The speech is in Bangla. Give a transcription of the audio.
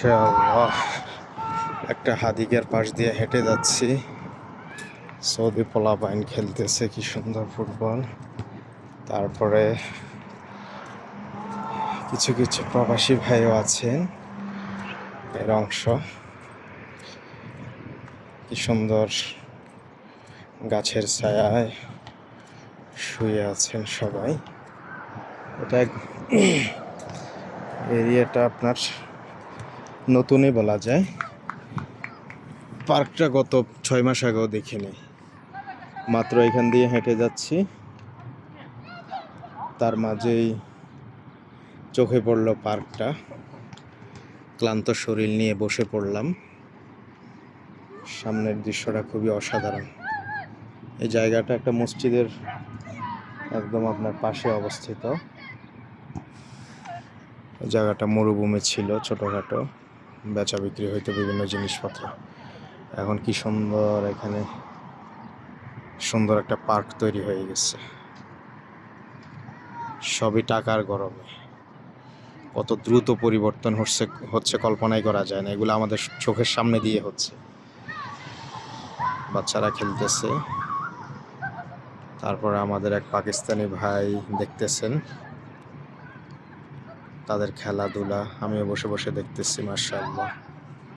মাশাআল্লাহ, একটা হাদিকের পাশ দিয়ে হেঁটে যাচ্ছি। সৌদি পোলাপাইন খেলতেছে কি সুন্দর ফুটবল। তারপরে কিছু কিছু প্রবাসী ভাইও আছেন, এর অংশ। কি সুন্দর গাছের ছায়ায় শুয়ে আছেন সবাই। এটা এরিয়াটা আপনার নতুনই বলা যায়। পার্কটা গত 6 মাস আগেও দেখিনি, মাত্র এখান দিয়ে হেঁটে যাচ্ছি, তার মাঝেই চোখে পড়লো পার্কটা। ক্লান্ত শরীর নিয়ে বসে পড়লাম। সামনের দৃশ্যটা খুবই অসাধারণ। এই জায়গাটা একটা মসজিদের একদম আপনার পাশে অবস্থিত। জায়গাটা মরুভূমি ছিল, ছোটোখাটো বেচা বিক্রি হইতো বিভিন্ন জিনিসপত্র। এখন কি সুন্দর, এখানে সুন্দর একটা পার্ক তৈরি হয়ে গেছে। সবই টাকার গরমে কত দ্রুত পরিবর্তন হচ্ছে কল্পনাই করা যায় না। এগুলো আমাদের চোখের সামনে দিয়ে হচ্ছে। বাচ্চারা খেলতেছে, তারপরে আমাদের এক পাকিস্তানি ভাই দেখতেছেন তাদের খেলাধুলা, আমিও বসে বসে দেখতেছি। মাশাআল্লাহ।